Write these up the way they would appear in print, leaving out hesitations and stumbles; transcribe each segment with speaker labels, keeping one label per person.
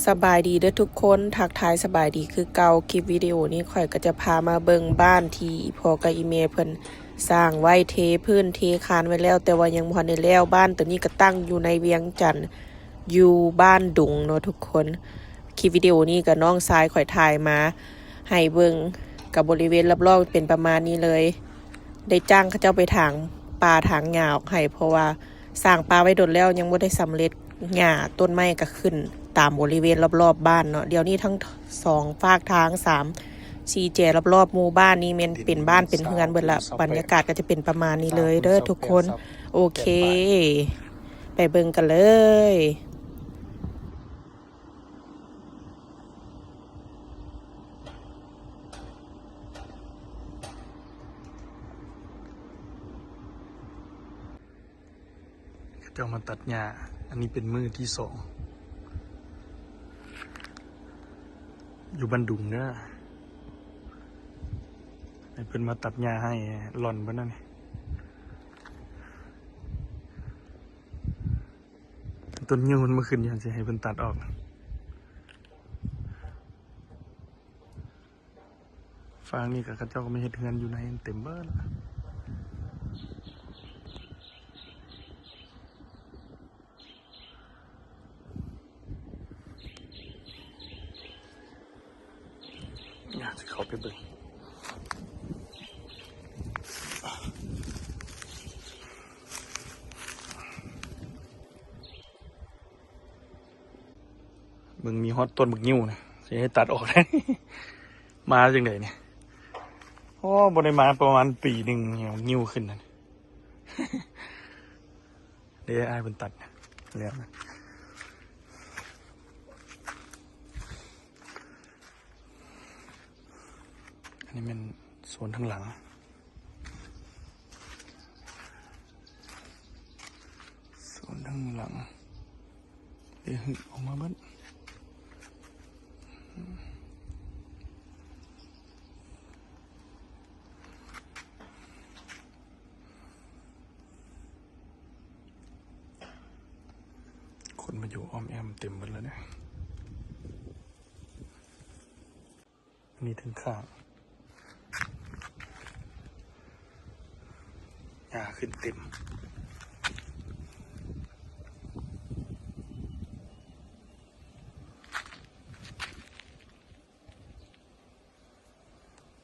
Speaker 1: สบายดีเด้อทุกคนทักทายสบายดีคือเก่าคลิปวิดีโอนี้ข่อยก็จะพามาเบิ่งบ้านที่พ่อกับอีเมเพิ่นสร้างไว้เทพื้นเทคานไว้แล้วแต่ว่ายังบ่ทันได้แล้วบ้านตัวนี้ก็ตั้งอยู่ในเวียงจันทน์อยู่บ้านดุงเนาะทุกคนคลิปวิดีโอนี้ก็น้องชายข่อยถ่ายมาให้เบิ่งกับบริเวณรอบๆเป็นประมาณนี้เลยได้จ้างเขาเจ้าไปถางป่าถางหญ้าออกให้เพราะว่าสร้างป่าไว้ดนแล้วยังบ่ได้สำเร็จหญ้าต้นไม้ก็ขึ้นตามบริเวณรอบๆบ้านเนาะเดี๋ยวนี้ทั้ง2ฝากทาง3ชี้แจรอบๆหมู่บ้านนี้มันเป็นบ้านเป็นเฮือนเบิดละบรรยากาศก็จะเป็นประมาณนี้เลยเด้อทุกคนโอเคไปเบิ่งกันเลย
Speaker 2: เจ้ามาตัดหญ้าอันนี้เป็นมือที่2อยู่บันดุงเด้อให้เพิ่นมาตัดหญ้าให้หล่อนเบิ่นนั่นนี่ต้นยิ้วมันมาขึ้นอย่างสิให้เพิ่นตัดออกฟางนี่กับเขาเจ้าก็ไม่เฮ็ดเฮือนอยู่ในเต็มเบิดอยากจะเข้าไปเบิ่งมึงมีฮอตต้นบักยิ้วนะสิให้ตัดออกได้ มาจังไดเนี่ยโอ้บ่ได้มาประมาณปีหนึ่งยิ้วขึ้นนั่น เดี๋ยวอ้ายเพิ่นตัดแล้วนะอันนี้เป็นโซนข้างหลังโซนข้างหลังเดี๋ยวออกมาเบิ้ลคนมาอยู่อ้อมแอมเต็มหมดแล้วเนี่ยอันนี้ถึงข้างหญ้าขึ้นเต็ม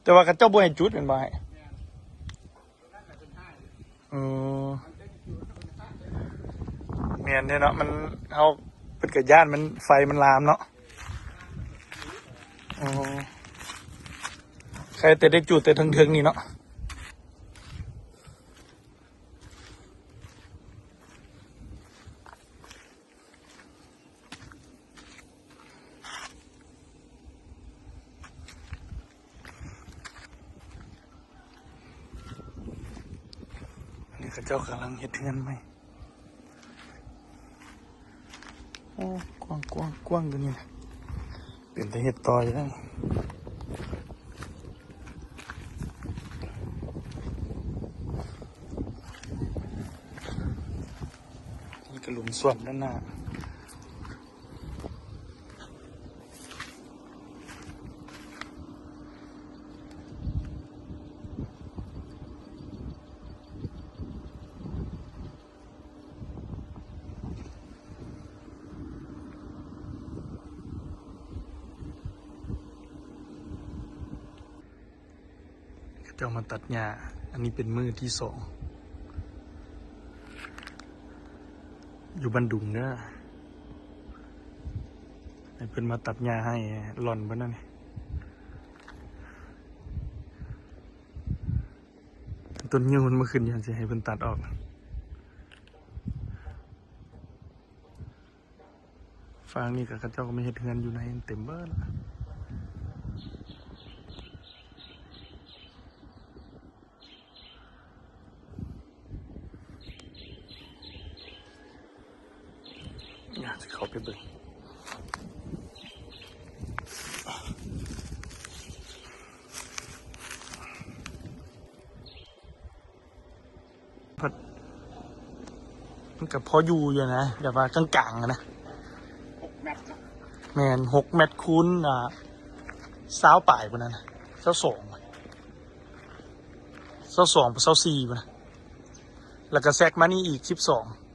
Speaker 2: แต่ว่ากระเจ้าบ่ให้จุดเป็นบ่ให้เมียนเนี่ยเนาะมันเอาเป็นกระย่านมันไฟมันลามเนาะใครแต่ได้จุดแต่ถึงๆนี่เนาะอันนี้เขาเจ้ากำลังเฮ็ดเฮือนไหมโอ้กว้างตัวนี้นะเป็นแต่เฮ็ดต่ออยู่แล้วนี่ก็หลุมส่วนด้านหน้าเจ้ามาตัดหญ้าอันนี้เป็นมือที่2อยู่บันดุงเด้อให้เพิ่นมาตัดหญ้าให้หล่อนเบิ่นนั่นนี่ต้นยิ้วมันมาขึ้นอย่างสิให้เพิ่นตัดออกฟางนี่กับเขาเจ้าก็ไม่เฮ็ดเฮือนอยู่ในเต็มเบิดอยากจะเข้าไปเบิ่งมันกับพออยู่นะแบบว่ากลางๆนะ6 เมตร แมน6 เมตรคูณ20 ป่ายพวกนั้นนะ22 22 24พวกนะแล้วก็แซกมานี่อีก12